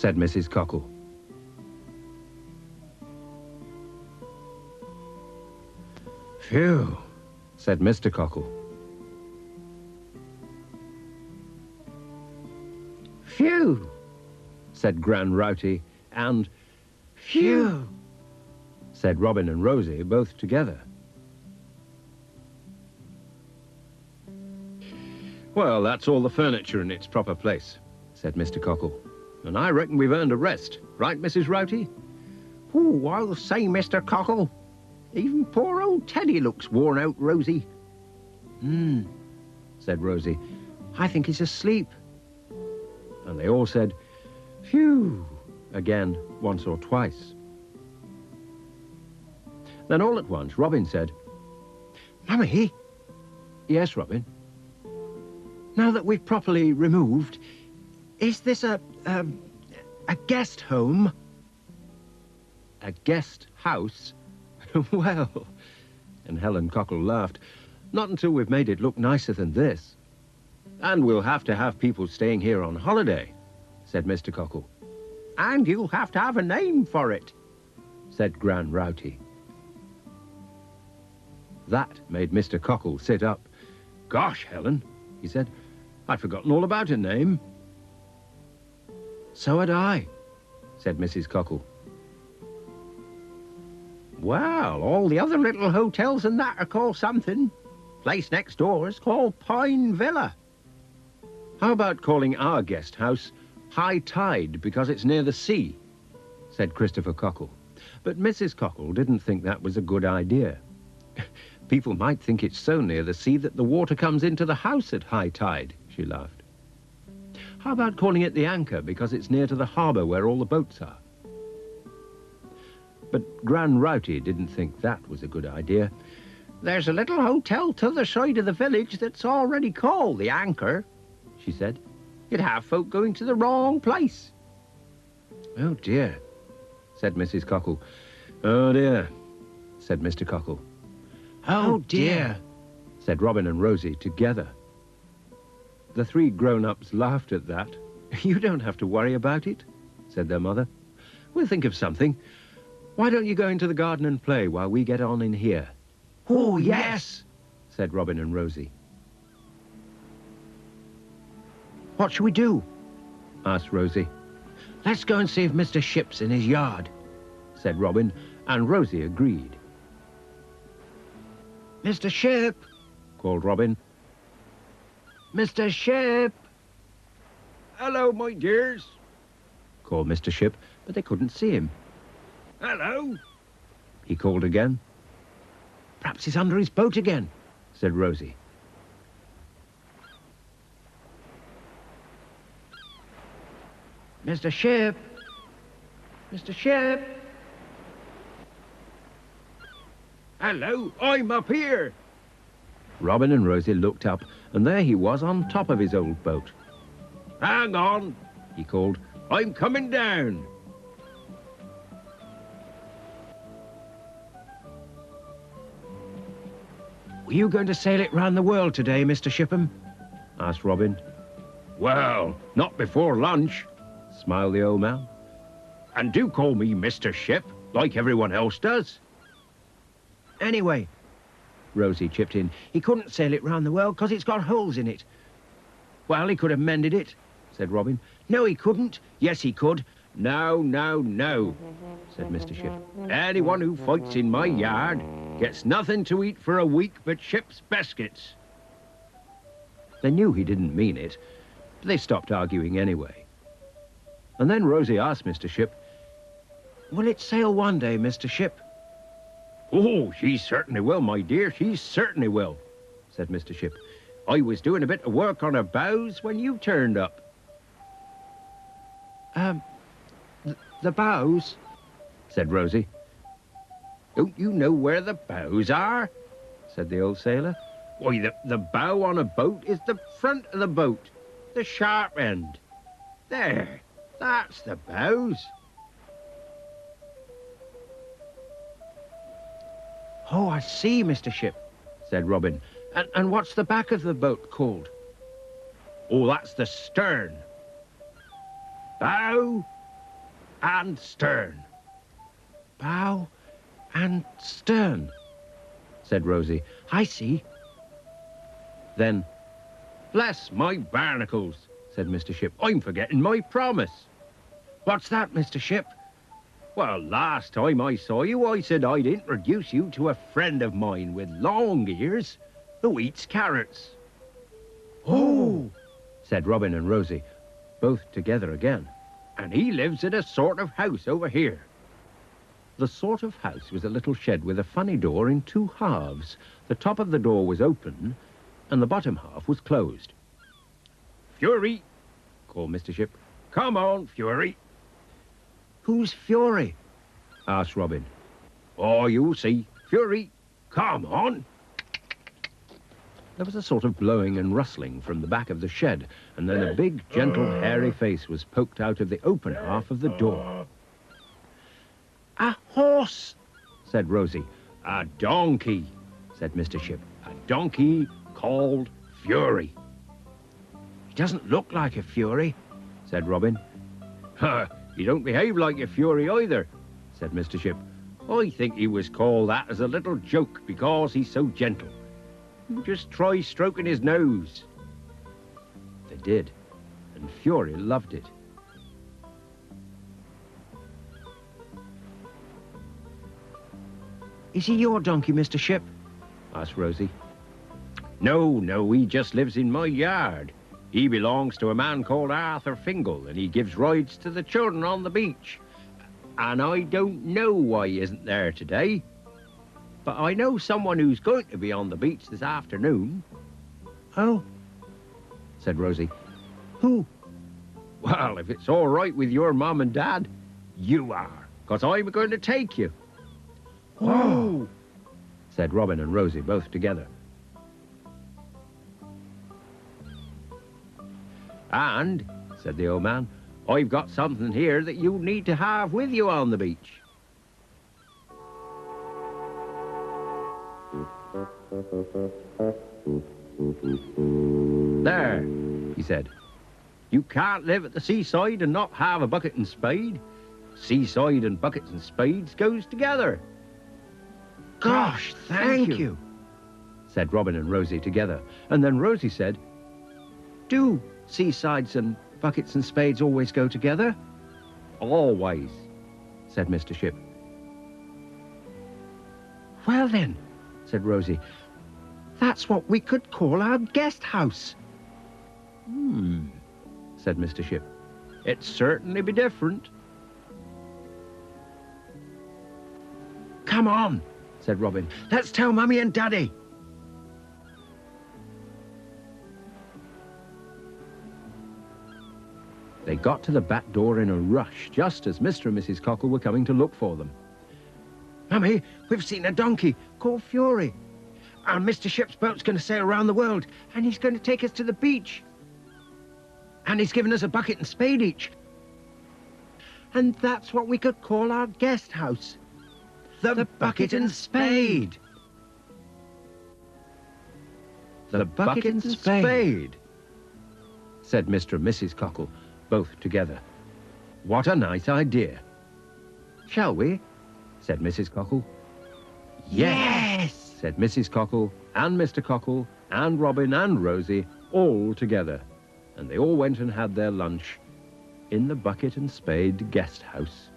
said Mrs. Cockle. Phew, said Mr. Cockle. Phew, said Gran Rowty, and phew, said Robin and Rosie, both together. Well, that's all the furniture in its proper place, said Mr. Cockle. And I reckon we've earned a rest, right, Mrs. Rowty? Oh, I'll say, Mr. Cockle. Even poor old Teddy looks worn out, Rosie. Said Rosie. I think he's asleep. And they all said, phew, again, once or twice. Then all at once, Robin said, Mummy? Yes, Robin? Now that we've properly removed, is this a guest home? A guest house? Well, and Helen Cockle laughed, not until we've made it look nicer than this. And we'll have to have people staying here on holiday, said Mr. Cockle. And you'll have to have a name for it, said Gran Rowty. That made Mr. Cockle sit up. Gosh, Helen, he said, I'd forgotten all about a name. So had I, said Mrs. Cockle. Well, all the other little hotels and that are called something. Place next door is called Pine Villa. How about calling our guest house High Tide because it's near the sea, said Christopher Cockle. But Mrs. Cockle didn't think that was a good idea. People might think it's so near the sea that the water comes into the house at high tide, she laughed. How about calling it the Anchor because it's near to the harbour where all the boats are? But Gran Rowty didn't think that was a good idea. There's a little hotel to the side of the village that's already called the Anchor, she said. You'd have folk going to the wrong place. Oh, dear, said Mrs. Cockle. Oh, dear, said Mr. Cockle. Oh, dear, said Robin and Rosie together. The three grown-ups laughed at that. You don't have to worry about it, said their mother. We'll think of something. Why don't you go into the garden and play while we get on in here? Oh, yes, said Robin and Rosie. What shall we do? Asked Rosie. Let's go and see if Mr. Ship's in his yard, said Robin, and Rosie agreed. Mr. Ship, called Robin. Mr. Ship. Hello, my dears, called Mr. Ship, but they couldn't see him. Hello, he called again. Perhaps he's under his boat again, said Rosie. Mr. Ship, Mr. Ship. Hello, I'm up here. Robin and Rosie looked up, and there he was on top of his old boat. Hang on, he called. I'm coming down. Were you going to sail it round the world today, Mr. Shipham? Asked Robin. Well, not before lunch, smiled the old man. And do call me Mr. Ship, like everyone else does. Anyway, Rosie chipped in, he couldn't sail it round the world because it's got holes in it. Well, he could have mended it, said Robin. No, he couldn't. Yes, he could. No, no, no, said Mr. Ship. Anyone who fights in my yard gets nothing to eat for a week but Ship's biscuits. They knew he didn't mean it, but they stopped arguing anyway. And then Rosie asked Mr. Ship, will it sail one day, Mr. Ship? Oh, she certainly will, my dear, she certainly will, said Mr. Ship. I was doing a bit of work on her bows when you turned up. The bows? Said Rosie. Don't you know where the bows are? Said the old sailor. Why, the bow on a boat is the front of the boat, the sharp end. There, that's the bows. Oh, I see, Mr. Ship, said Robin. And what's the back of the boat called? Oh, that's the stern. Bow, and stern. Bow and stern, said Rosie. I see. Then, bless my barnacles, said Mr. Ship. I'm forgetting my promise. What's that, Mr. Ship? Well, last time I saw you, I said I'd introduce you to a friend of mine with long ears who eats carrots. Oh, said Robin and Rosie, both together again. And he lives in a sort of house over here. The sort of house was a little shed with a funny door in two halves. The top of the door was open, and the bottom half was closed. Fury, called Mr. Ship. Come on, Fury. Who's Fury? Asked Robin. Oh, you'll see. Fury, come on. There was a sort of blowing and rustling from the back of the shed, and then a big, gentle, hairy face was poked out of the open half of the door. A horse, said Rosie. A donkey, said Mr. Ship. A donkey called Fury. He doesn't look like a Fury, said Robin. He don't behave like a Fury either, said Mr. Ship. I think he was called that as a little joke because he's so gentle. You just try stroking his nose. They did, and Fury loved it. Is he your donkey, Mr. Ship? Asked Rosie. No, he just lives in my yard. He belongs to a man called Arthur Fingal, and he gives rides to the children on the beach. And I don't know why he isn't there today. But I know someone who's going to be on the beach this afternoon. Oh, said Rosie. who? Well, if it's all right with your mum and dad, you are, 'cause I'm going to take you. Oh, said Robin and Rosie both together. And, said the old man, I've got something here that you need to have with you on the beach. There, he said. You can't live at the seaside and not have a bucket and spade. Seaside and buckets and spades goes together. gosh, thank you, said Robin and Rosie together. And then Rosie said, Do seasides and buckets and spades always go together? Always, said Mr. Ship. Well then, said Rosie, that's what we could call our guest house. Said Mr. Ship. It'd certainly be different. Come on, said Robin. Let's tell Mummy and Daddy. They got to the back door in a rush, just as Mr. and Mrs. Cockle were coming to look for them. Mummy, we've seen a donkey called Fury. And Mr. Ship's boat's going to sail around the world, and he's going to take us to the beach. And he's given us a bucket and spade each. And that's what we could call our guest house. The Bucket and Spade. The Bucket and Spade, said Mr. and Mrs. Cockle, both together. What a nice idea. Shall we? Said Mrs. Cockle. Yes, said Mrs. Cockle and Mr. Cockle and Robin and Rosie all together. And they all went and had their lunch in the Bucket and Spade guest house.